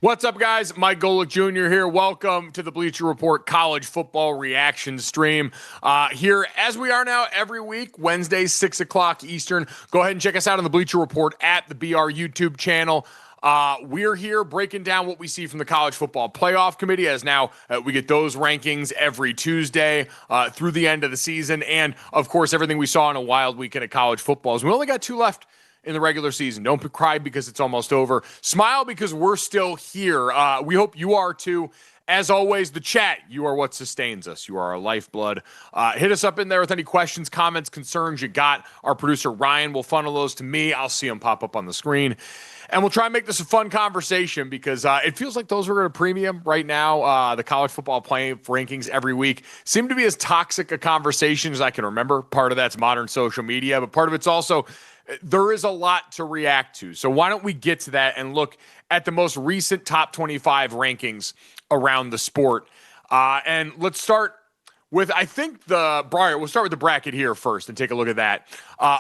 What's up, guys? Mike Golic Jr. here. Welcome to the Bleacher Report college football reaction stream. Here, as we are now every week, Wednesdays, 6 o'clock Eastern. Go ahead and check us out on the Bleacher Report at the BR YouTube channel. We're here breaking down what we see from the College Football Playoff Committee, as now we get those rankings every Tuesday through the end of the season. And, of course, everything we saw in a wild weekend of college football. We only got two left in the regular season. Don't cry because it's almost over. Smile because we're still here. We hope you are too. As always, the chat, you are what sustains us. You are our lifeblood. Hit us up in there with any questions, comments, concerns you got. Our producer, Ryan, will funnel those to me. I'll see them pop up on the screen. And we'll try and make this a fun conversation because it feels like those are at a premium right now. The college football playoff rankings every week seem to be as toxic a conversation as I can remember. Part of that's modern social media, but part of it's also there is a lot to react to. So why don't we get to that and look at the most recent top 25 rankings around the sport. And let's start with, I think, we'll start with the bracket here first and take a look at that.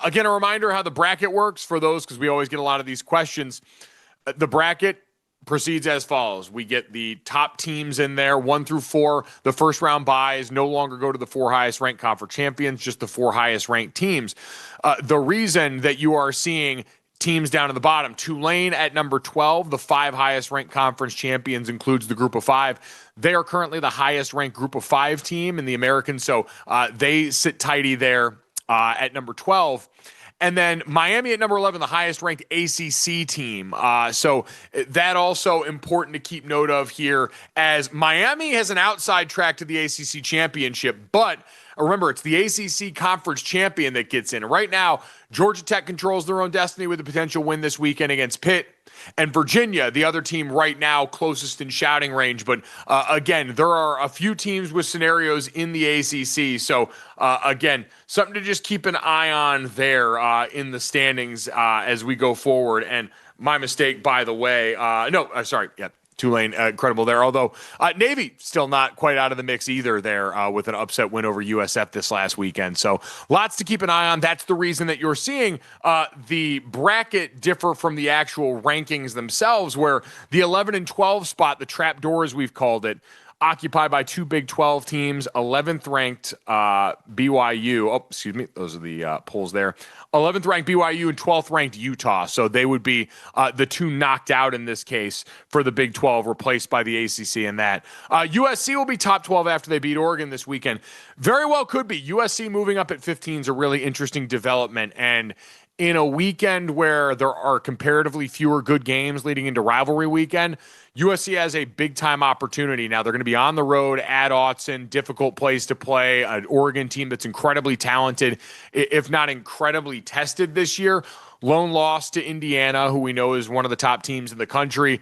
Again, a reminder how the bracket works for those, because we always get a lot of these questions. The bracket proceeds as follows. We get the top teams in there, 1 through 4. The first round buys no longer go to the 4 highest ranked conference champions, just the 4 highest ranked teams. The reason that you are seeing teams down at the bottom, Tulane at number 12, the 5 highest ranked conference champions includes the group of 5. They are currently the highest ranked group of 5 team in the American, so they sit tidy there at number 12. And then Miami at number 11, the highest ranked ACC team. So that also important to keep note of here, as Miami has an outside track to the ACC championship, but remember, it's the ACC conference champion that gets in. Right now, Georgia Tech controls their own destiny with a potential win this weekend against Pitt. And Virginia, the other team right now closest in shouting range. But again, there are a few teams with scenarios in the ACC. So again, something to just keep an eye on there in the standings as we go forward. And my mistake, by the way. Sorry. Yeah. Tulane, incredible there. Although Navy still not quite out of the mix either there with an upset win over USF this last weekend. So lots to keep an eye on. That's the reason that you're seeing the bracket differ from the actual rankings themselves, where the 11 and 12 spot, the trapdoor as we've called it, occupied by 2 Big 12 teams, 11th ranked BYU. Oh, excuse me. Those are the polls there. 11th ranked BYU and 12th ranked Utah. So they would be the 2 knocked out in this case for the Big 12, replaced by the ACC in that. USC will be top 12 after they beat Oregon this weekend. Very well could be. USC moving up at 15 is a really interesting development. And in a weekend where there are comparatively fewer good games leading into rivalry weekend, USC has a big-time opportunity. Now, they're going to be on the road at Autzen, difficult place to play, an Oregon team that's incredibly talented, if not incredibly tested this year. Lone loss to Indiana, who we know is one of the top teams in the country.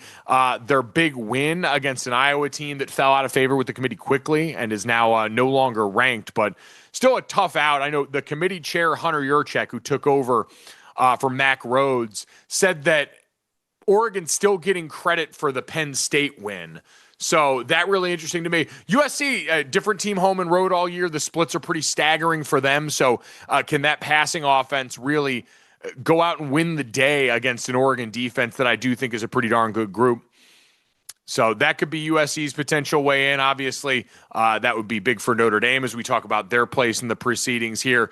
Their big win against an Iowa team that fell out of favor with the committee quickly and is now no longer ranked, but still a tough out. I know the committee chair, Hunter Yurchek, who took over for Mack Rhodes, said that Oregon's still getting credit for the Penn State win. So that really interesting to me. USC, a different team home and road all year. The splits are pretty staggering for them. So can that passing offense really go out and win the day against an Oregon defense that I do think is a pretty darn good group? So that could be USC's potential way in. Obviously, that would be big for Notre Dame as we talk about their place in the proceedings here.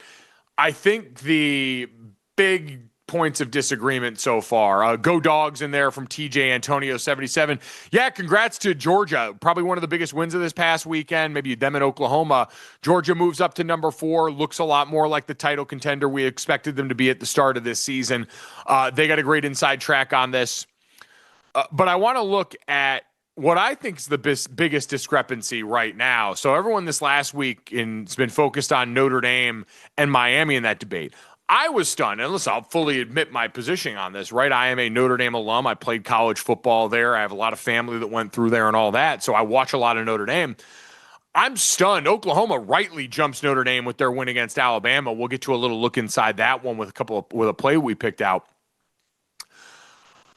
I think the big points of disagreement so far. Go Dogs in there from TJ Antonio 77. Yeah, congrats to Georgia. Probably one of the biggest wins of this past weekend. Maybe them in Oklahoma. Georgia moves up to number 4. Looks a lot more like the title contender we expected them to be at the start of this season. They got a great inside track on this. But I want to look at what I think is the biggest discrepancy right now. So everyone this last week has been focused on Notre Dame and Miami in that debate. I was stunned, and listen, I'll fully admit my positioning on this, right? I am a Notre Dame alum. I played college football there. I have a lot of family that went through there and all that, so I watch a lot of Notre Dame. I'm stunned. Oklahoma rightly jumps Notre Dame with their win against Alabama. We'll get to a little look inside that one with a play we picked out.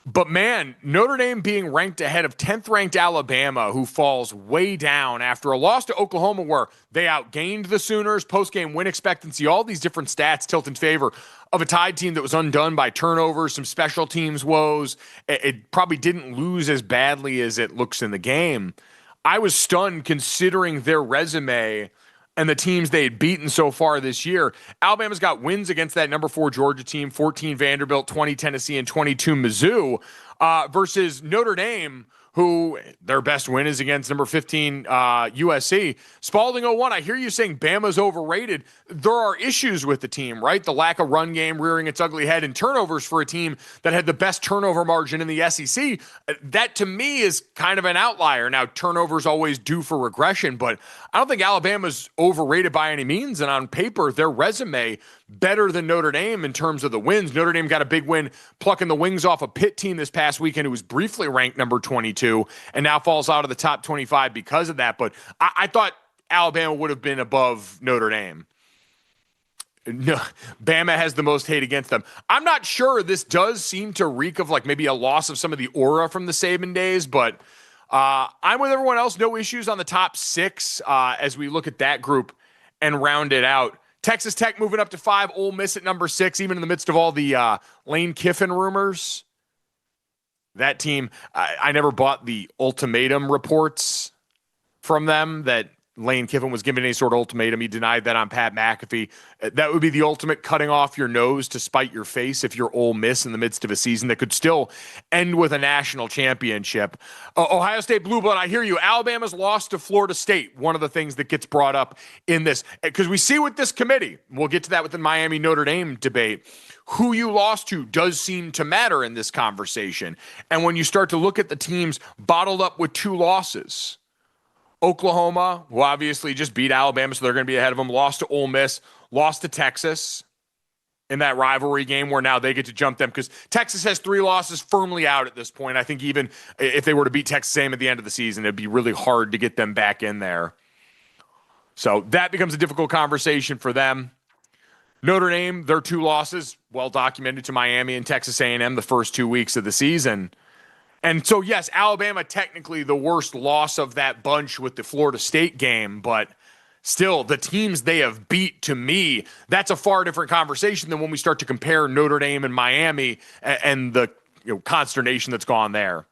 But man, Notre Dame being ranked ahead of 10th ranked Alabama, who falls way down after a loss to Oklahoma where they outgained the Sooners, post-game win expectancy, all these different stats tilt in favor of a Tide team that was undone by turnovers, some special teams woes. It probably didn't lose as badly as it looks in the game. I was stunned considering their resume and the teams they had beaten so far this year. Alabama's got wins against that number 4 Georgia team, 14 Vanderbilt, 20 Tennessee, and 22 Mizzou, versus Notre Dame, who their best win is against number 15 USC. Spalding 0-1, I hear you saying Bama's overrated. There are issues with the team, right? The lack of run game rearing its ugly head and turnovers for a team that had the best turnover margin in the SEC. That, to me, is kind of an outlier. Now, turnovers always due for regression, but I don't think Alabama's overrated by any means. And on paper, their resume better than Notre Dame in terms of the wins. Notre Dame got a big win plucking the wings off a Pitt team this past weekend who was briefly ranked number 22 and now falls out of the top 25 because of that. But I thought Alabama would have been above Notre Dame. No, Bama has the most hate against them. I'm not sure. This does seem to reek of like maybe a loss of some of the aura from the Saban days, but I'm with everyone else. No issues on the top 6 as we look at that group and round it out. Texas Tech moving up to 5, Ole Miss at number 6, even in the midst of all the Lane Kiffin rumors. That team, I never bought the ultimatum reports from them that Lane Kiffin was given any sort of ultimatum. He denied that on Pat McAfee. That would be the ultimate cutting off your nose to spite your face if you're Ole Miss in the midst of a season that could still end with a national championship. Ohio State Blue Blood, I hear you. Alabama's lost to Florida State. One of the things that gets brought up in this, because we see with this committee, we'll get to that with the Miami Notre Dame debate, who you lost to does seem to matter in this conversation. And when you start to look at the teams bottled up with 2 losses, Oklahoma, who obviously just beat Alabama, so they're going to be ahead of them, lost to Ole Miss, lost to Texas in that rivalry game where now they get to jump them because Texas has 3 losses firmly out at this point. I think even if they were to beat Texas A&M at the end of the season, it'd be really hard to get them back in there. So that becomes a difficult conversation for them. Notre Dame, their 2 losses, well documented to Miami and Texas A&M the first 2 weeks of the season. And so, yes, Alabama technically the worst loss of that bunch with the Florida State game, but still, the teams they have beat, to me, that's a far different conversation than when we start to compare Notre Dame and Miami and the consternation that's gone there.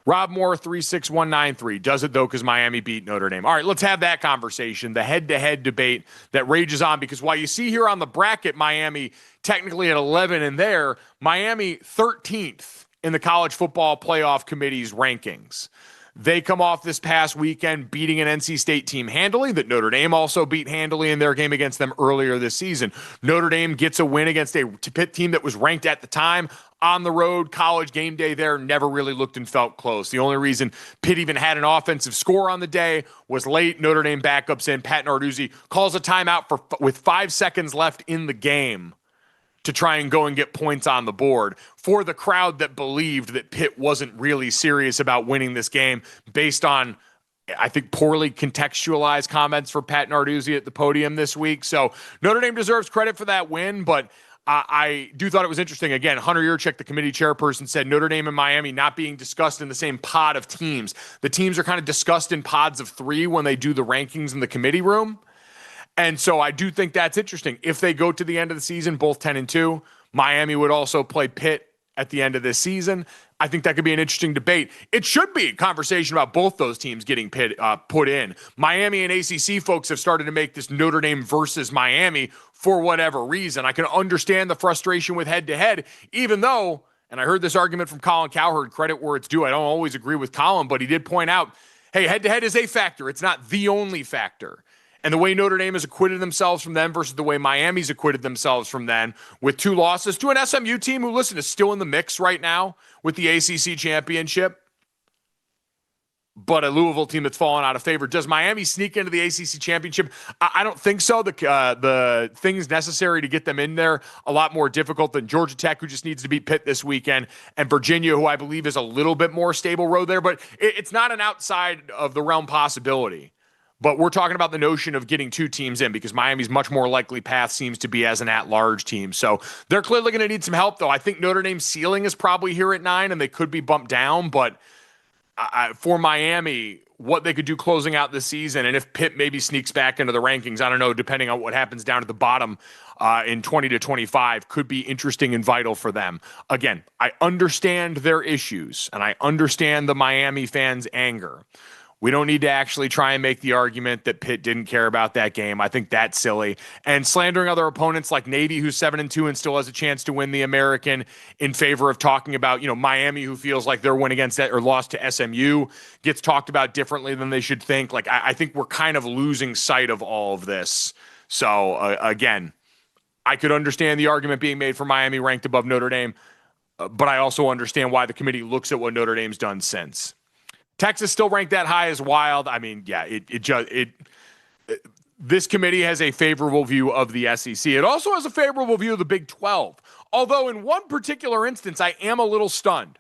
Rob Moore, 36193, does it, though, because Miami beat Notre Dame. All right, let's have that conversation, the head-to-head debate that rages on, because while you see here on the bracket Miami technically at 11 and there, Miami 13th in the College Football Playoff Committee's rankings. They come off this past weekend beating an NC State team handily that Notre Dame also beat handily in their game against them earlier this season. Notre Dame gets a win against a Pitt team that was ranked at the time on the road. College game day there never really looked and felt close. The only reason Pitt even had an offensive score on the day was late. Notre Dame backups in. Pat Narduzzi calls a timeout with 5 seconds left in the game to try and go and get points on the board for the crowd that believed that Pitt wasn't really serious about winning this game based on, I think, poorly contextualized comments for Pat Narduzzi at the podium this week. So Notre Dame deserves credit for that win, but I do thought it was interesting. Again, Hunter Yurchek, the committee chairperson, said Notre Dame and Miami not being discussed in the same pod of teams. The teams are kind of discussed in pods of 3 when they do the rankings in the committee room. And so I do think that's interesting. If they go to the end of the season, both 10-2, Miami would also play Pitt at the end of this season. I think that could be an interesting debate. It should be a conversation about both those teams getting put in. Miami and ACC folks have started to make this Notre Dame versus Miami for whatever reason. I can understand the frustration with head-to-head, even though, and I heard this argument from Colin Cowherd, credit where it's due. I don't always agree with Colin, but he did point out, hey, head-to-head is a factor. It's not the only factor. And the way Notre Dame has acquitted themselves from them versus the way Miami's acquitted themselves from them with 2 losses to an SMU team who, listen, is still in the mix right now with the ACC championship, but a Louisville team that's fallen out of favor. Does Miami sneak into the ACC championship? I don't think so. The things necessary to get them in there a lot more difficult than Georgia Tech, who just needs to beat Pitt this weekend, and Virginia, who I believe is a little bit more stable road there, but it's not an outside of the realm possibility. But we're talking about the notion of getting two teams in because Miami's much more likely path seems to be as an at-large team. So they're clearly going to need some help, though. I think Notre Dame's ceiling is probably here at 9, and they could be bumped down. But for Miami, what they could do closing out this season, and if Pitt maybe sneaks back into the rankings, I don't know, depending on what happens down at the bottom in 20 to 25, could be interesting and vital for them. Again, I understand their issues, and I understand the Miami fans' anger. We don't need to actually try and make the argument that Pitt didn't care about that game. I think that's silly. And slandering other opponents like Navy, who's 7-2 and still has a chance to win the American, in favor of talking about, Miami, who feels like their win against that or loss to SMU gets talked about differently than they should think. Like, I think we're kind of losing sight of all of this. So again, I could understand the argument being made for Miami ranked above Notre Dame, but I also understand why the committee looks at what Notre Dame's done since. Texas still ranked that high as wild. I mean, yeah, this committee has a favorable view of the SEC. It also has a favorable view of the Big 12. Although in one particular instance, I am a little stunned.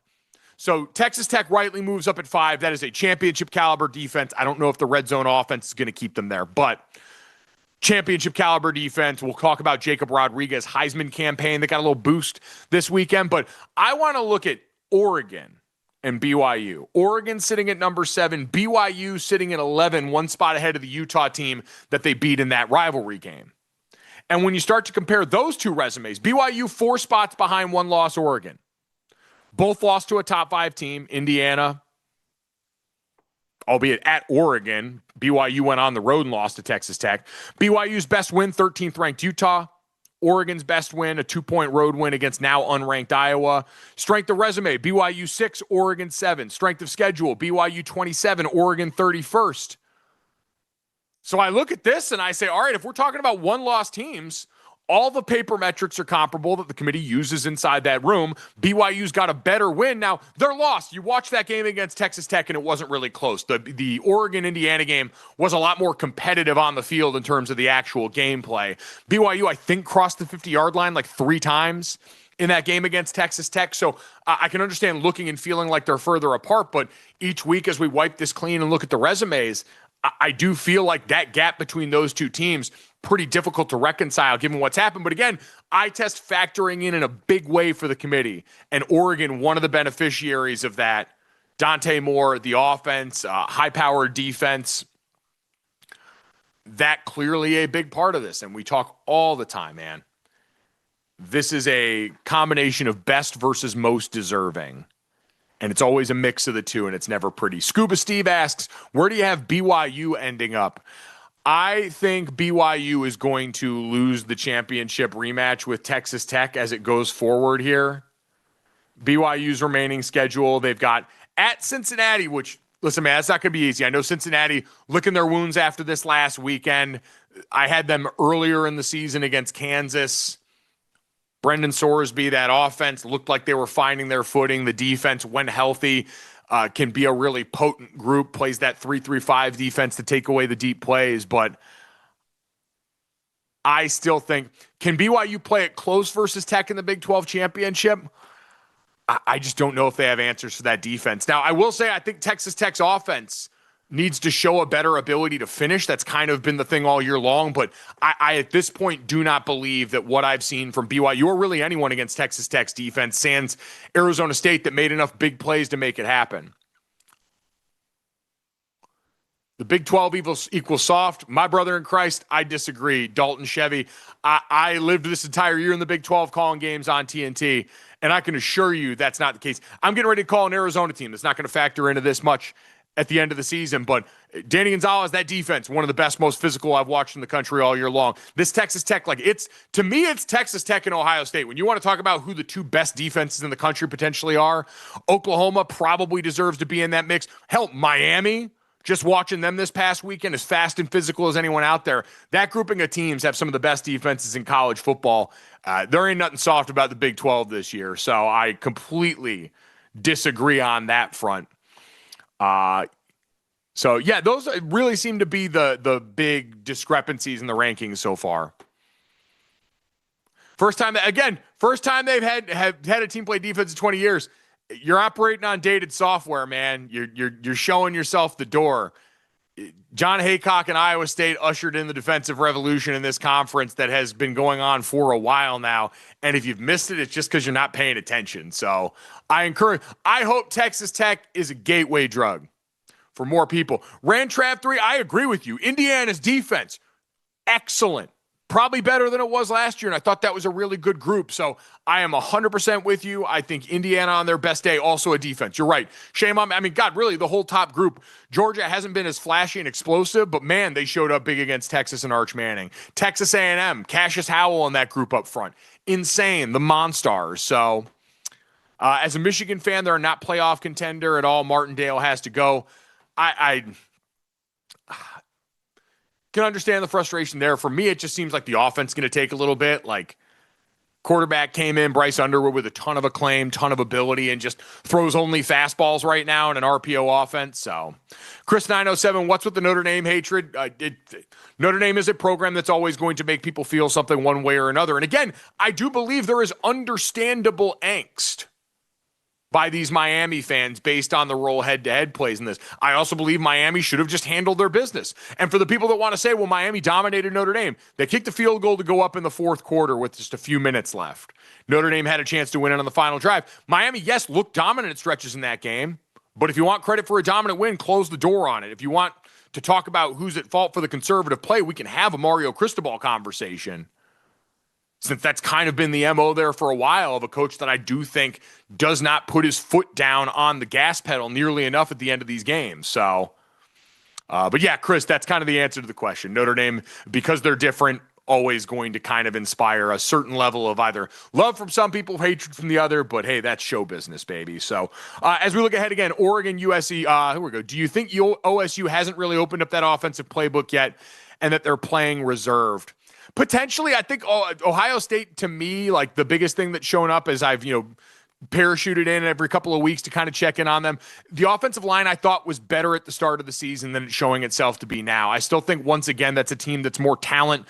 So Texas Tech rightly moves up at 5. That is a championship caliber defense. I don't know if the red zone offense is going to keep them there, but championship caliber defense. We'll talk about Jacob Rodriguez Heisman campaign. They got a little boost this weekend, but I want to look at Oregon and BYU. Oregon sitting at number 7, BYU sitting at 11, one spot ahead of the Utah team that they beat in that rivalry game. And when you start to compare those two resumes, BYU 4 spots behind one-loss Oregon. Both lost to a top 5 team, Indiana, albeit at Oregon. BYU went on the road and lost to Texas Tech. BYU's best win, 13th ranked Utah. Oregon's best win, a 2-point road win against now unranked Iowa. Strength of resume, BYU 6, Oregon 7. Strength of schedule, BYU 27, Oregon 31st. So I look at this and I say, all right, if we're talking about one-loss teams, all the paper metrics are comparable that the committee uses inside that room. BYU's got a better win. Now, they're lost. You watch that game against Texas Tech, and it wasn't really close. The Oregon-Indiana game was a lot more competitive on the field in terms of the actual gameplay. BYU, I think, crossed the 50-yard line like 3 times in that game against Texas Tech. So I can understand looking and feeling like they're further apart, but each week as we wipe this clean and look at the resumes, I do feel like that gap between those two teams pretty difficult to reconcile given what's happened. But again, eye test factoring in a big way for the committee, and Oregon, one of the beneficiaries of that. Dante Moore, the offense, high-powered defense, that clearly a big part of this. And we talk all the time, man. This is a combination of best versus most deserving. And it's always a mix of the two, and it's never pretty. Scuba Steve asks, where do you have BYU ending up? I think BYU is going to lose the championship rematch with Texas Tech as it goes forward here. BYU's remaining schedule, they've got at Cincinnati, which, listen, man, that's not going to be easy. I know Cincinnati licking their wounds after this last weekend. I had them earlier in the season against Kansas. Brendan Sorsby, that offense looked like they were finding their footing. The defense, when healthy, can be a really potent group, plays that 3-3-5 defense to take away the deep plays. But I still think, can BYU play it close versus Tech in the Big 12 championship? I just don't know if they have answers for that defense. Now, I will say I think Texas Tech's offense needs to show a better ability to finish. That's kind of been the thing all year long. But I at this point, do not believe that what I've seen from BYU or really anyone against Texas Tech's defense, sans Arizona State, that made enough big plays to make it happen. The Big 12 equals soft. My brother in Christ, I disagree. Dalton Chevy. I lived this entire year in the Big 12 calling games on TNT, and I can assure you that's not the case. I'm getting ready to call an Arizona team that's not going to factor into this much at the end of the season, but Danny Gonzalez, that defense, one of the best, most physical I've watched in the country all year long. This Texas Tech, to me, it's Texas Tech and Ohio State. When you want to talk about who the 2 best defenses in the country potentially are, Oklahoma probably deserves to be in that mix. Hell, Miami, just watching them this past weekend, as fast and physical as anyone out there. That grouping of teams have some of the best defenses in college football. There ain't nothing soft about the Big 12 this year, so I completely disagree on that front. So yeah, those really seem to be the big discrepancies in the rankings so far. First time they've had a team play defense in 20 years. You're operating on dated software, man. You're showing yourself the door. John Haycock and Iowa State ushered in the defensive revolution in this conference that has been going on for a while now. And if you've missed it, it's just because you're not paying attention. So I hope Texas Tech is a gateway drug for more people. Rantrav 3, I agree with you. Indiana's defense, excellent. Probably better than it was last year, and I thought that was a really good group. So I am 100% with you. I think Indiana on their best day, also a defense. You're right. Shame on, God, really, the whole top group. Georgia hasn't been as flashy and explosive, but man, they showed up big against Texas and Arch Manning. Texas A&M, Cassius Howell in that group up front. Insane, the Monstars. So as a Michigan fan, they're not playoff contender at all. Martindale has to go. I can understand the frustration there. For me, it just seems like the offense is going to take a little bit. Like, quarterback came in, Bryce Underwood, with a ton of acclaim, ton of ability, and just throws only fastballs right now in an RPO offense. So, Chris 907, what's with the Notre Dame hatred? Notre Dame is a program that's always going to make people feel something one way or another. And again, I do believe there is understandable angst by these Miami fans based on the role head-to-head plays in this. I also believe Miami should have just handled their business. And for the people that want to say, well, Miami dominated Notre Dame, they kicked the field goal to go up in the fourth quarter with just a few minutes left. Notre Dame had a chance to win it on the final drive. Miami, yes, looked dominant at stretches in that game, but if you want credit for a dominant win, close the door on it. If you want to talk about who's at fault for the conservative play, we can have a Mario Cristobal conversation, since that's kind of been the MO there for a while of a coach that I do think does not put his foot down on the gas pedal nearly enough at the end of these games. So, but yeah, Chris, that's kind of the answer to the question. Notre Dame, because they're different, always going to kind of inspire a certain level of either love from some people, hatred from the other, but hey, that's show business, baby. So as we look ahead again, Oregon, USC, here we go. Do you think OSU hasn't really opened up that offensive playbook yet and that they're playing reserved? Potentially, I think Ohio State, to me, like the biggest thing that's shown up as I've, parachuted in every couple of weeks to kind of check in on them. The offensive line I thought was better at the start of the season than it's showing itself to be now. I still think, once again, that's a team that's more talent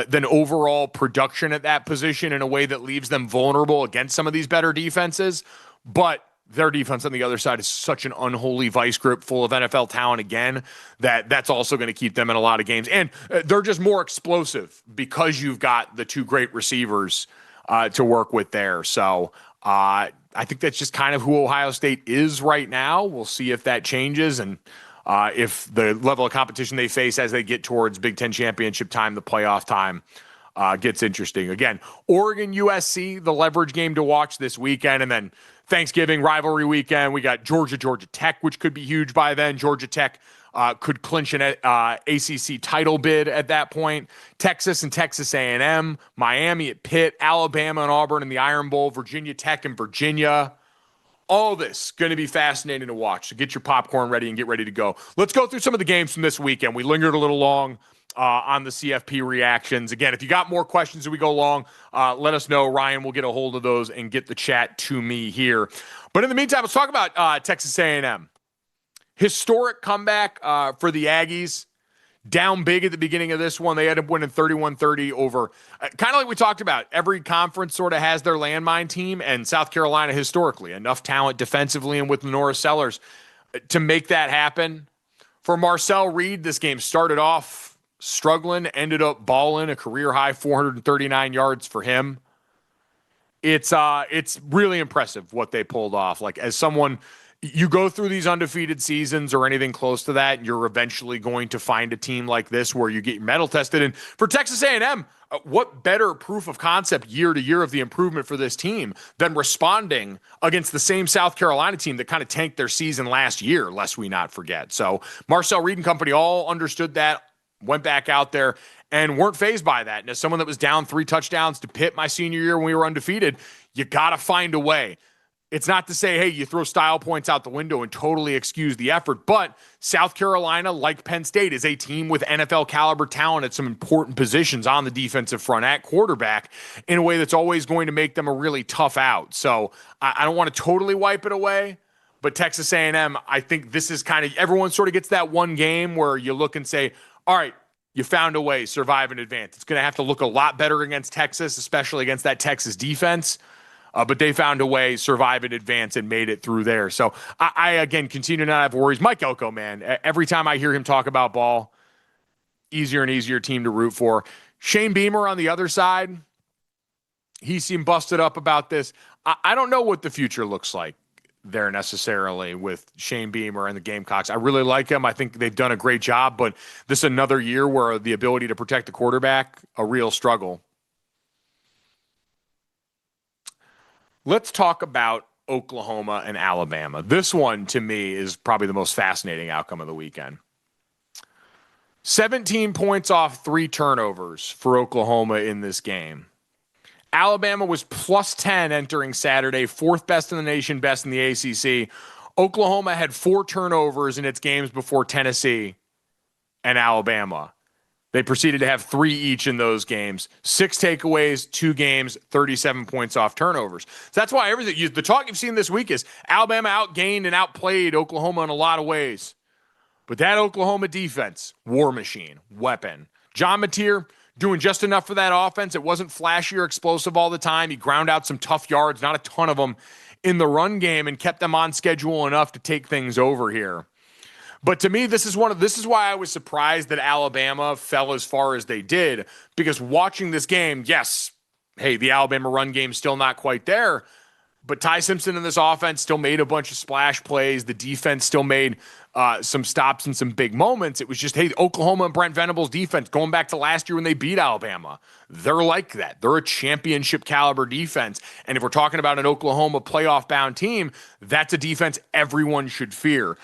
than overall production at that position in a way that leaves them vulnerable against some of these better defenses. But their defense on the other side is such an unholy vice grip full of NFL talent again that's also going to keep them in a lot of games. And they're just more explosive because you've got the two great receivers to work with there. So I think that's just kind of who Ohio State is right now. We'll see if that changes and if the level of competition they face as they get towards Big Ten championship time, the playoff time, gets interesting. Again, Oregon, USC, the leverage game to watch this weekend. And then Thanksgiving rivalry weekend, we got Georgia, Georgia Tech, which could be huge by then. Georgia Tech could clinch an ACC title bid at that point. Texas and Texas A&M, Miami at Pitt, Alabama and Auburn in the Iron Bowl, Virginia Tech and Virginia. All this going to be fascinating to watch. So get your popcorn ready and get ready to go. Let's go through some of the games from this weekend. We lingered a little long on the CFP reactions. Again, if you got more questions as we go along, let us know. Ryan will get a hold of those and get the chat to me here. But in the meantime, let's talk about Texas A&M. Historic comeback for the Aggies. Down big at the beginning of this one. They ended up winning 31-30 over, kind of like we talked about, every conference sort of has their landmine team, and South Carolina historically, enough talent defensively and with Lenora Sellers to make that happen. For Marcel Reed, this game started off struggling, ended up balling, a career-high 439 yards for him. It's really impressive what they pulled off. Like, as someone, you go through these undefeated seasons or anything close to that, and you're eventually going to find a team like this where you get your medal tested. And for Texas A&M, what better proof of concept year to year of the improvement for this team than responding against the same South Carolina team that kind of tanked their season last year, lest we not forget. So Marcel Reed and company all understood that, went back out there and weren't fazed by that. And as someone that was down 3 touchdowns to Pitt my senior year when we were undefeated, you got to find a way. It's not to say, hey, you throw style points out the window and totally excuse the effort, but South Carolina, like Penn State, is a team with NFL caliber talent at some important positions on the defensive front at quarterback in a way that's always going to make them a really tough out. So I don't want to totally wipe it away, but Texas A&M, I think this is kind of, everyone sort of gets that one game where you look and say, all right, you found a way, survive and advance. It's going to have to look a lot better against Texas, especially against that Texas defense. but they found a way, survive and advance, and made it through there. So I again, continue to not have worries. Mike Elko, man, every time I hear him talk about ball, easier and easier team to root for. Shane Beamer on the other side, he seemed busted up about this. I don't know what the future looks like there necessarily with Shane Beamer and the Gamecocks. I really like him. I think they've done a great job, but this is another year where the ability to protect the quarterback, a real struggle. Let's talk about Oklahoma and Alabama. This one, to me, is probably the most fascinating outcome of the weekend. 17 points off 3 turnovers for Oklahoma in this game. Alabama was plus 10 entering Saturday, 4th best in the nation, best in the ACC. Oklahoma had 4 turnovers in its games before Tennessee and Alabama. They proceeded to have 3 each in those games. 6 takeaways, 2 games, 37 points off turnovers. So that's why the talk you've seen this week is Alabama outgained and outplayed Oklahoma in a lot of ways. But that Oklahoma defense, war machine, weapon. John Mateer doing just enough for that offense. It wasn't flashy or explosive all the time. He ground out some tough yards, not a ton of them in the run game, and kept them on schedule enough to take things over here. But to me, this is why I was surprised that Alabama fell as far as they did, because watching this game, yes, hey, the Alabama run game's still not quite there, but Ty Simpson in this offense still made a bunch of splash plays. The defense still made some stops and some big moments. It was just, hey, Oklahoma and Brent Venables' defense, going back to last year when they beat Alabama, they're like that. They're a championship caliber defense. And if we're talking about an Oklahoma playoff-bound team, that's a defense everyone should fear.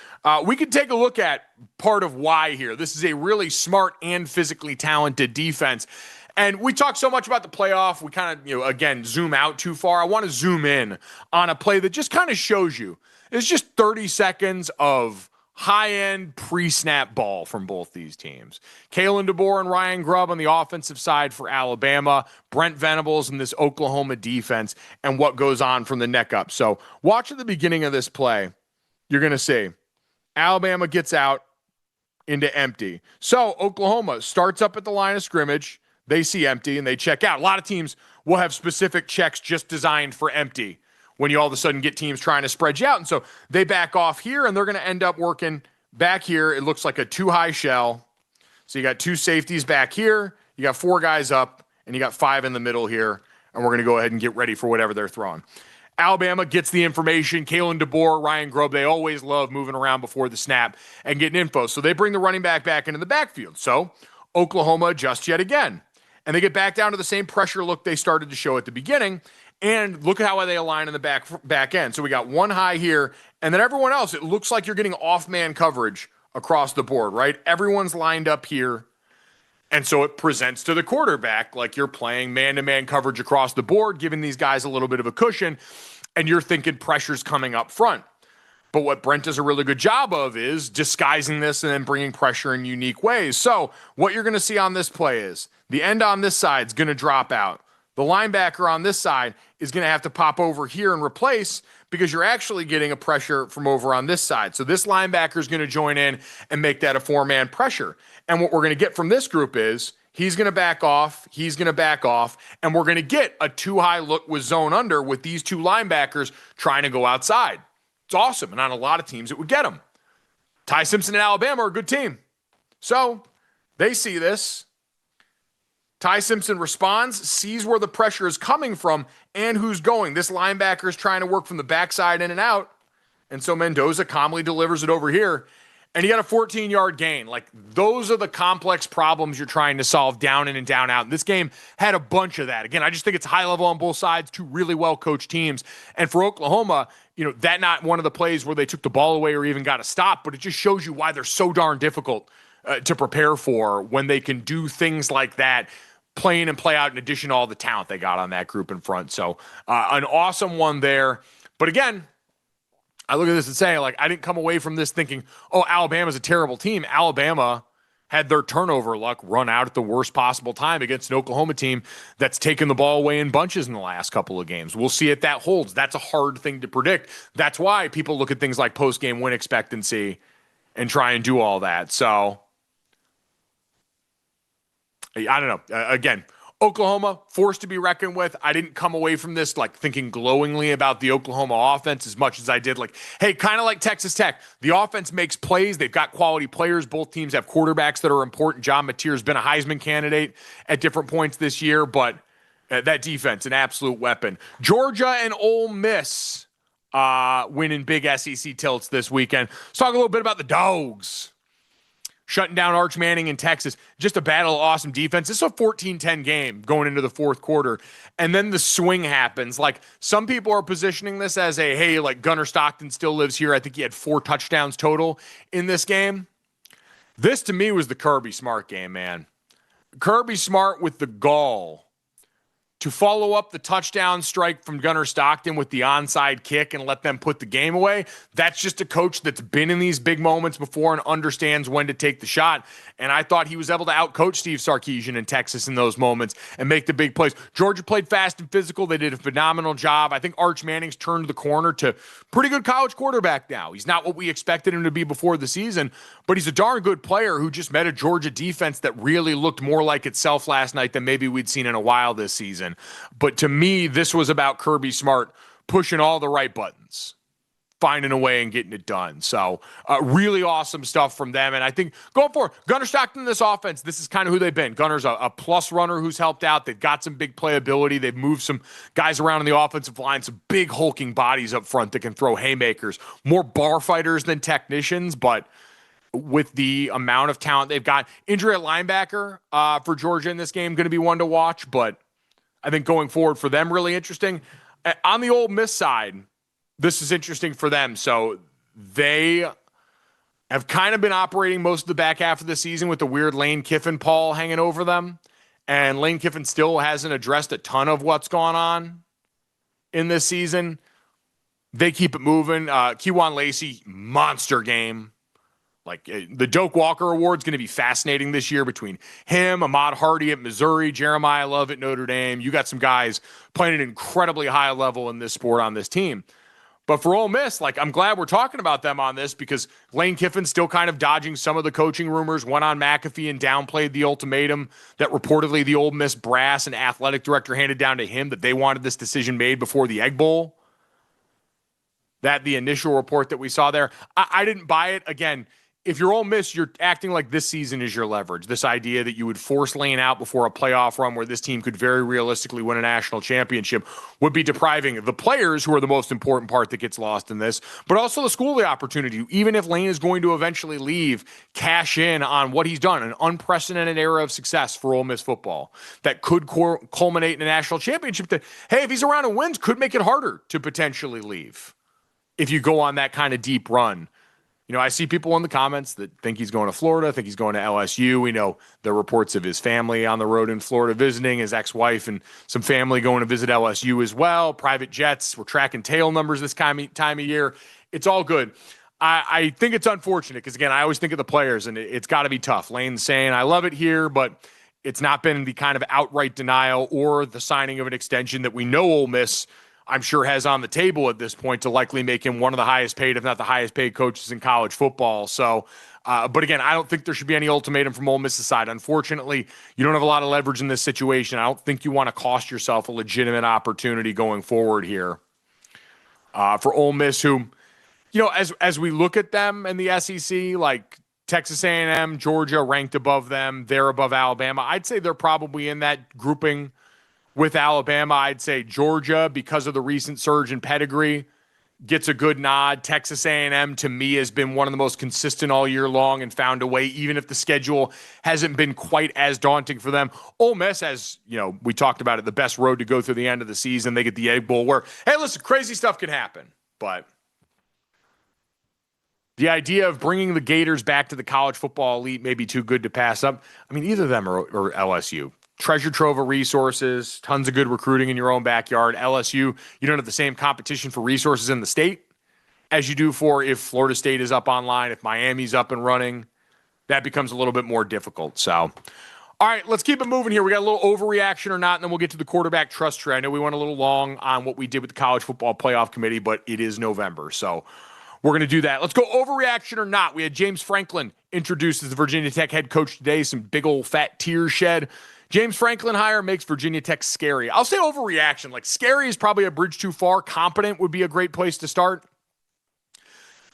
We could take a look at part of why here. This is a really smart and physically talented defense. And we talk so much about the playoff, we kind of, again, zoom out too far. I want to zoom in on a play that just kind of shows you. It's just 30 seconds of high-end pre-snap ball from both these teams. Kalen DeBoer and Ryan Grubb on the offensive side for Alabama, Brent Venables in this Oklahoma defense, and what goes on from the neck up. So watch at the beginning of this play. You're going to see Alabama gets out into empty. So Oklahoma starts up at the line of scrimmage. They see empty and they check out. A lot of teams will have specific checks just designed for empty when you all of a sudden get teams trying to spread you out. And so they back off here and they're going to end up working back here. It looks like a 2-high shell. So you got 2 safeties back here. You got 4 guys up and you got 5 in the middle here. And we're going to go ahead and get ready for whatever they're throwing. Alabama gets the information. Kalen DeBoer, Ryan Grubb, they always love moving around before the snap and getting info. So they bring the running back into the backfield. So Oklahoma adjusts yet again. And they get back down to the same pressure look they started to show at the beginning. And look at how they align in the back end. So we got 1 high here, and then everyone else, it looks like you're getting off-man coverage across the board, right? Everyone's lined up here. And so it presents to the quarterback like you're playing man-to-man coverage across the board, giving these guys a little bit of a cushion, and you're thinking pressure's coming up front. But what Brent does a really good job of is disguising this and then bringing pressure in unique ways. So what you're going to see on this play is the end on this side is going to drop out. The linebacker on this side is going to have to pop over here and replace because you're actually getting a pressure from over on this side. So this linebacker is going to join in and make that a 4-man pressure. And what we're going to get from this group is he's going to back off, and we're going to get a 2-high look with zone under with these 2 linebackers trying to go outside. It's awesome, and on a lot of teams, it would get them. Ty Simpson and Alabama are a good team. So they see this. Ty Simpson responds, sees where the pressure is coming from and who's going. This linebacker is trying to work from the backside in and out, and so Mendoza calmly delivers it over here, and he got a 14-yard gain. Like, those are the complex problems you're trying to solve down in and down out. And this game had a bunch of that. Again, I just think it's high level on both sides, 2 really well-coached teams. And for Oklahoma, that not one of the plays where they took the ball away or even got a stop, but it just shows you why they're so darn difficult to prepare for when they can do things like that, play in and play out in addition to all the talent they got on that group in front. So an awesome one there. But again, I look at this and say, I didn't come away from this thinking, oh, Alabama's a terrible team. Alabama had their turnover luck run out at the worst possible time against an Oklahoma team that's taken the ball away in bunches in the last couple of games. We'll see if that holds. That's a hard thing to predict. That's why people look at things like post-game win expectancy and try and do all that. So, I don't know. Again, Oklahoma, forced to be reckoned with. I didn't come away from this like thinking glowingly about the Oklahoma offense as much as I did like, hey, kind of like Texas Tech. The offense makes plays. They've got quality players. Both teams have quarterbacks that are important. John Mateer's been a Heisman candidate at different points this year, but that defense, an absolute weapon. Georgia and Ole Miss winning big SEC tilts this weekend. Let's talk a little bit about the Dogs. Shutting down Arch Manning in Texas. Just a battle of awesome defense. This is a 14-10 game going into the fourth quarter. And then the swing happens. Like, some people are positioning this as a, hey, like Gunnar Stockton still lives here. I think he had 4 touchdowns total in this game. This, to me, was the Kirby Smart game, man. Kirby Smart with the gall to follow up the touchdown strike from Gunnar Stockton with the onside kick and let them put the game away. That's just a coach that's been in these big moments before and understands when to take the shot. And I thought he was able to outcoach Steve Sarkisian in Texas in those moments and make the big plays. Georgia played fast and physical. They did a phenomenal job. I think Arch Manning's turned the corner to pretty good college quarterback now. He's not what we expected him to be before the season, but he's a darn good player who just met a Georgia defense that really looked more like itself last night than maybe we'd seen in a while this season. But to me, this was about Kirby Smart pushing all the right buttons, finding a way and getting it done. So really awesome stuff from them. And I think going forward, Gunnar Stockton in this offense, this is kind of who they've been. Gunner's a plus runner who's helped out. They've got some big playability. They've moved some guys around in the offensive line, some big hulking bodies up front that can throw haymakers. More bar fighters than technicians, but with the amount of talent they've got. Injury at linebacker for Georgia in this game, going to be one to watch, but I think going forward for them, really interesting. On the Ole Miss side, this is interesting for them. So they have kind of been operating most of the back half of the season with the weird Lane Kiffin pall hanging over them. And Lane Kiffin still hasn't addressed a ton of what's gone on in this season. They keep it moving. Kewan Lacey, monster game. Like, the Doak Walker Award is going to be fascinating this year between him, Ahmad Hardy at Missouri, Jeremiah Love at Notre Dame. You got some guys playing at an incredibly high level in this sport on this team. But for Ole Miss, like, I'm glad we're talking about them on this because Lane Kiffin's still kind of dodging some of the coaching rumors, went on McAfee and downplayed the ultimatum that reportedly the Ole Miss brass and athletic director handed down to him that they wanted this decision made before the Egg Bowl. That the initial report that we saw there, I didn't buy it. Again, if you're Ole Miss, you're acting like this season is your leverage. This idea that you would force Lane out before a playoff run where this team could very realistically win a national championship would be depriving the players, who are the most important part that gets lost in this, but also the school the opportunity, even if Lane is going to eventually leave, cash in on what he's done, an unprecedented era of success for Ole Miss football that could culminate in a national championship that, hey, if he's around and wins, could make it harder to potentially leave if you go on that kind of deep run. You know, I see people in the comments that think he's going to Florida, think he's going to LSU. We know the reports of his family on the road in Florida visiting, his ex-wife and some family going to visit LSU as well. Private jets. We're tracking tail numbers this time of year. It's all good. I think it's unfortunate because, again, I always think of the players, and it's got to be tough. Lane's saying, I love it here, but it's not been the kind of outright denial or the signing of an extension that we know Ole Miss, I'm sure, has on the table at this point to likely make him one of the highest paid, if not the highest paid coaches in college football. So, but again, I don't think there should be any ultimatum from Ole Miss's side. Unfortunately, you don't have a lot of leverage in this situation. I don't think you want to cost yourself a legitimate opportunity going forward here. For Ole Miss, who, you know, as we look at them in the SEC, like Texas A&M, Georgia ranked above them, they're above Alabama. I'd say they're probably in that grouping with Alabama. I'd say Georgia, because of the recent surge in pedigree, gets a good nod. Texas A&M, to me, has been one of the most consistent all year long and found a way, even if the schedule hasn't been quite as daunting for them. Ole Miss has, you know, we talked about it, the best road to go through the end of the season. They get the Egg Bowl where, hey, listen, crazy stuff can happen. But the idea of bringing the Gators back to the college football elite may be too good to pass up. I mean, either of them or LSU. Treasure trove of resources, tons of good recruiting in your own backyard. LSU, you don't have the same competition for resources in the state as you do for if Florida State is up online, if Miami's up and running. That becomes a little bit more difficult. So, all right, let's keep it moving here. We got a little overreaction or not, and then we'll get to the quarterback trust tree. I know we went a little long on what we did with the College Football Playoff Committee, but it is November, so we're going to do that. Let's go overreaction or not. We had James Franklin introduced as the Virginia Tech head coach today. Some big old fat tears shed. James Franklin hire makes Virginia Tech scary. I'll say overreaction. Like, scary is probably a bridge too far. Competent would be a great place to start.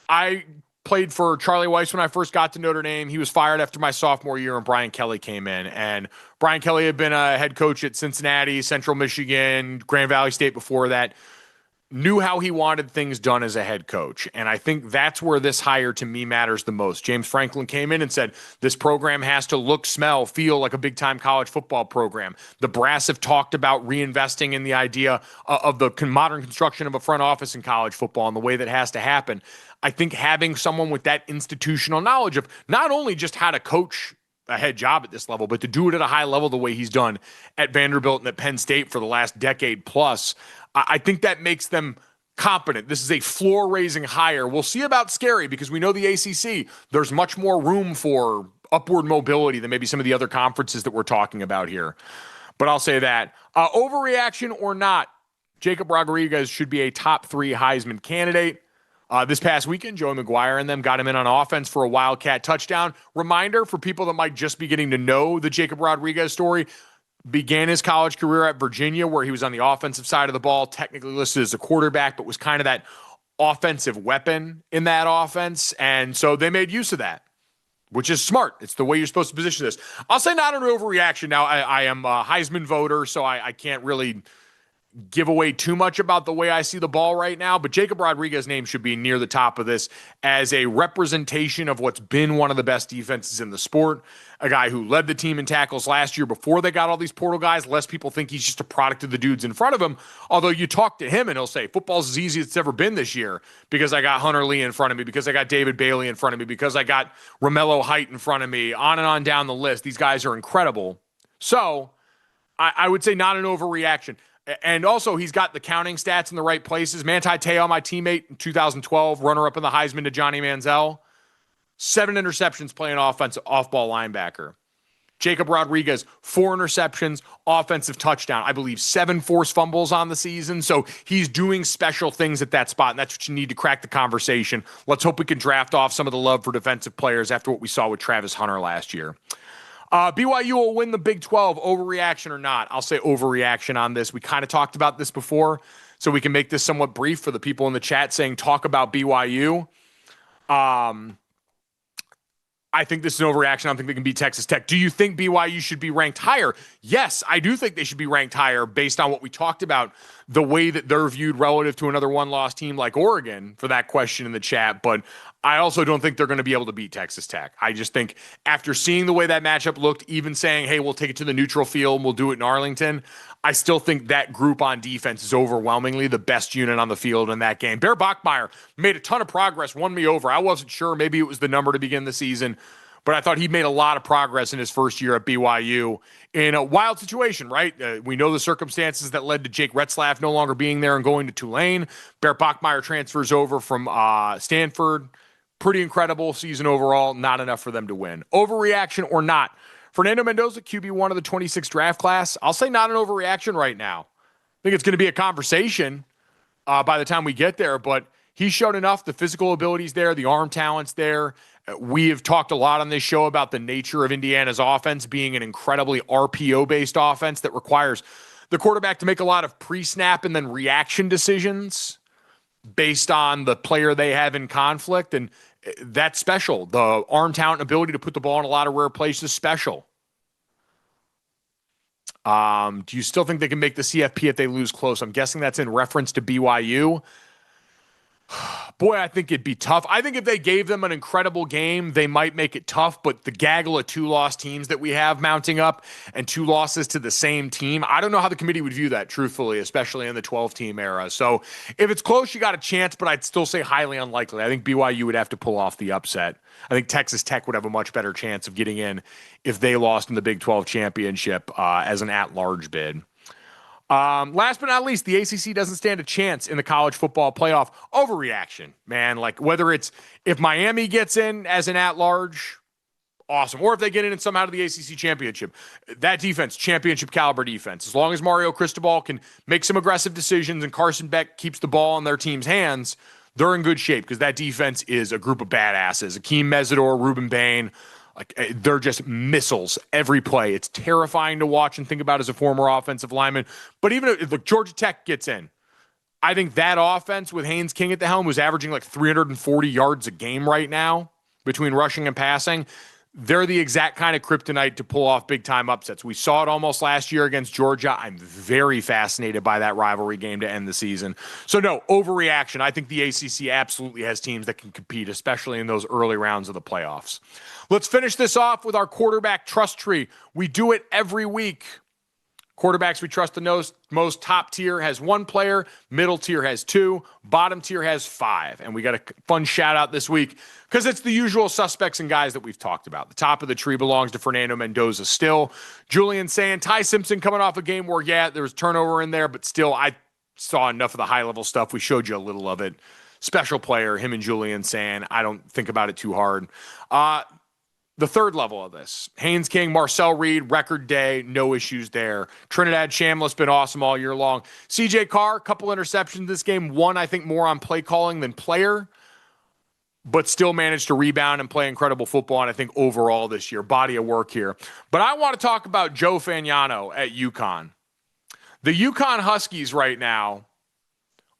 I played for Charlie Weiss when I first got to Notre Dame. He was fired after my sophomore year, and Brian Kelly came in. And Brian Kelly had been a head coach at Cincinnati, Central Michigan, Grand Valley State before that. Knew how he wanted things done as a head coach. And I think that's where this hire to me matters the most. James Franklin came in and said, this program has to look, smell, feel like a big-time college football program. The brass have talked about reinvesting in the idea of the modern construction of a front office in college football and the way that has to happen. I think having someone with that institutional knowledge of not only just how to coach a head job at this level, but to do it at a high level the way he's done at Vanderbilt and at Penn State for the last decade plus, I think that makes them competent. This is a floor-raising hire. We'll see about scary because we know the ACC, there's much more room for upward mobility than maybe some of the other conferences that we're talking about here. But I'll say that. Overreaction or not, Jacob Rodriguez should be a top 3 Heisman candidate. This past weekend, Joey McGuire and them got him in on offense for a Wildcat touchdown. Reminder for people that might just be getting to know the Jacob Rodriguez story, began his college career at Virginia where he was on the offensive side of the ball, technically listed as a quarterback, but was kind of that offensive weapon in that offense. And so they made use of that, which is smart. It's the way you're supposed to position this. I'll say not an overreaction. Now, I am a Heisman voter, so I can't really give away too much about the way I see the ball right now, but Jacob Rodriguez's name should be near the top of this as a representation of what's been one of the best defenses in the sport. A guy who led the team in tackles last year before they got all these portal guys. Less people think he's just a product of the dudes in front of him. Although you talk to him and he'll say, football's as easy as it's ever been this year because I got Hunter Lee in front of me, because I got David Bailey in front of me, because I got Romello Height in front of me, on and on down the list. These guys are incredible. So I would say not an overreaction. And also, he's got the counting stats in the right places. Manti Te'o, my teammate in 2012, runner-up in the Heisman to Johnny Manziel. 7 interceptions playing offensive off-ball linebacker. Jacob Rodriguez, 4 interceptions, offensive touchdown. I believe 7 forced fumbles on the season. So he's doing special things at that spot, and that's what you need to crack the conversation. Let's hope we can draft off some of the love for defensive players after what we saw with Travis Hunter last year. BYU will win the Big 12, overreaction or not. I'll say overreaction on this. We kind of talked about this before, so we can make this somewhat brief for the people in the chat saying talk about BYU. I think this is an overreaction. I don't think they can beat Texas Tech. Do you think BYU should be ranked higher? Yes, I do think they should be ranked higher based on what we talked about, the way that they're viewed relative to another one-loss team like Oregon for that question in the chat. But I also don't think they're going to be able to beat Texas Tech. I just think after seeing the way that matchup looked, even saying, hey, we'll take it to the neutral field and we'll do it in Arlington, I still think that group on defense is overwhelmingly the best unit on the field in that game. Bear Bachmeier made a ton of progress, won me over. I wasn't sure. Maybe it was the number to begin the season, but I thought he made a lot of progress in his first year at BYU in a wild situation, right? We know the circumstances that led to Jake Retzlaff no longer being there and going to Tulane. Bear Bachmeier transfers over from Stanford. Pretty incredible season overall. Not enough for them to win. Overreaction or not? Fernando Mendoza, QB1 of the 26 draft class. I'll say not an overreaction right now. I think it's going to be a conversation by the time we get there, but he showed enough. The physical abilities there, the arm talent's there. We have talked a lot on this show about the nature of Indiana's offense being an incredibly RPO-based offense that requires the quarterback to make a lot of pre-snap and then reaction decisions based on the player they have in conflict, and that's special. The arm talent and ability to put the ball in a lot of rare places is special. Do you still think they can make the CFP if they lose close? I'm guessing that's in reference to BYU. Boy, I think it'd be tough. I think if they gave them an incredible game, they might make it tough, but the gaggle of 2-loss teams that we have mounting up and 2 losses to the same team, I don't know how the committee would view that, truthfully, especially in the 12-team era. So if it's close, you got a chance, but I'd still say highly unlikely. I think BYU would have to pull off the upset. I think Texas Tech would have a much better chance of getting in if they lost in the Big 12 championship as an at-large bid. Last but not least, the ACC doesn't stand a chance in the college football playoff. Overreaction, man. Like, whether it's if Miami gets in as an at-large, awesome. Or if they get in somehow to the ACC championship, that defense, championship caliber defense. As long as Mario Cristobal can make some aggressive decisions and Carson Beck keeps the ball in their team's hands, they're in good shape because that defense is a group of badasses. Akeem Mesidor, Ruben Bain, They're just missiles every play. It's terrifying to watch and think about as a former offensive lineman. But even if Georgia Tech gets in, I think that offense with Haynes King at the helm, who's averaging like 340 yards a game right now between rushing and passing, they're the exact kind of kryptonite to pull off big-time upsets. We saw it almost last year against Georgia. I'm very fascinated by that rivalry game to end the season. So, no, overreaction. I think the ACC absolutely has teams that can compete, especially in those early rounds of the playoffs. Let's finish this off with our quarterback trust tree. We do it every week. Quarterbacks we trust the most, top tier has 1 player, middle tier has 2, bottom tier has 5. And we got a fun shout out this week because it's the usual suspects and guys that we've talked about. The top of the tree belongs to Fernando Mendoza still. Julian saying Ty Simpson coming off a game where, there was turnover in there, but still I saw enough of the high-level stuff. We showed you a little of it. Special player, him and Julian saying, I don't think about it too hard. The third level of this, Haynes King, Marcel Reed, record day, no issues there. Trinidad Shamliff's been awesome all year long. CJ Carr, couple interceptions this game. One, I think, more on play calling than player, but still managed to rebound and play incredible football. And I think overall this year, body of work here. But I want to talk about Joe Fagnano at UConn. The UConn Huskies right now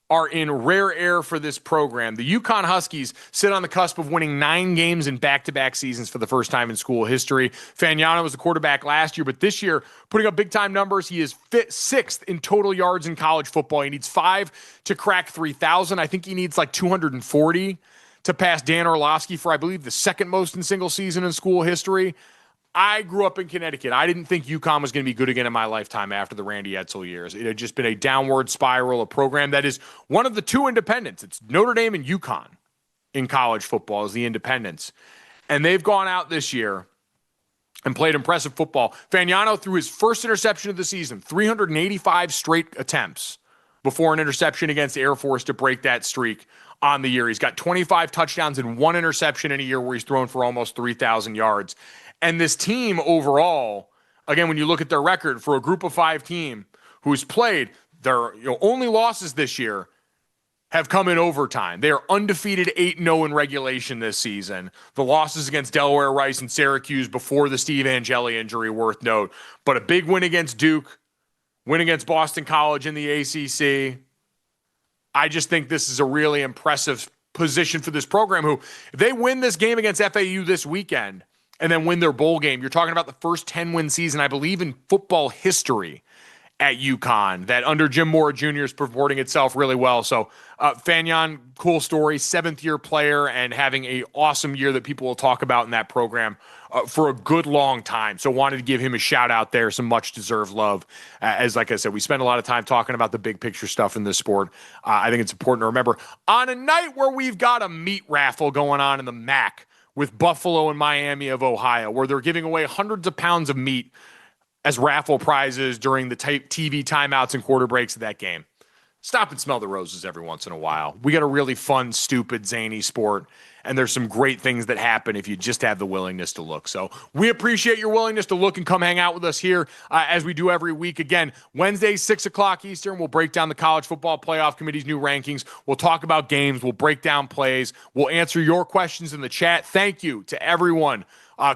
are in rare air for this program. The UConn Huskies sit on the cusp of winning 9 games in back-to-back seasons for the first time in school history. Fagnano was the quarterback last year, but this year, putting up big-time numbers, he is 6th in total yards in college football. He needs 5 to crack 3,000. I think he needs like 240 to pass Dan Orlovsky for, I believe, the second most in single season in school history. I grew up in Connecticut. I didn't think UConn was going to be good again in my lifetime after the Randy Edsall years. It had just been a downward spiral, a program that is one of the 2 independents. It's Notre Dame and UConn in college football is the independents. And they've gone out this year and played impressive football. Fagnano threw his first interception of the season, 385 straight attempts before an interception against Air Force to break that streak on the year. He's got 25 touchdowns and 1 interception in a year where he's thrown for almost 3,000 yards. And this team overall, again, when you look at their record for a group of 5 team who's played, their only losses this year have come in overtime. They are undefeated 8-0 in regulation this season. The losses against Delaware, Rice, and Syracuse before the Steve Angeli injury worth note. But a big win against Duke, win against Boston College in the ACC. I just think this is a really impressive position for this program who, if they win this game against FAU this weekend, and then win their bowl game, you're talking about the first 10-win season, I believe, in football history at UConn, that under Jim Mora Jr. is purporting itself really well. So Fagnon, cool story, 7th-year player and having an awesome year that people will talk about in that program for a good long time. So wanted to give him a shout-out there, some much-deserved love. As like I said, we spend a lot of time talking about the big-picture stuff in this sport. I think it's important to remember, on a night where we've got a meat raffle going on in the MAC, with Buffalo and Miami of Ohio, where they're giving away hundreds of pounds of meat as raffle prizes during the TV timeouts and quarter breaks of that game. Stop and smell the roses every once in a while. We got a really fun, stupid, zany sport, and there's some great things that happen if you just have the willingness to look. So we appreciate your willingness to look and come hang out with us here as we do every week. Again, Wednesday, 6 o'clock Eastern, we'll break down the College Football Playoff Committee's new rankings. We'll talk about games. We'll break down plays. We'll answer your questions in the chat. Thank you to everyone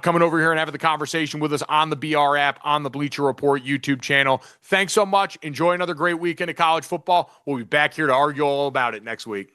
coming over here and having the conversation with us on the BR app, on the Bleacher Report YouTube channel. Thanks so much. Enjoy another great weekend of college football. We'll be back here to argue all about it next week.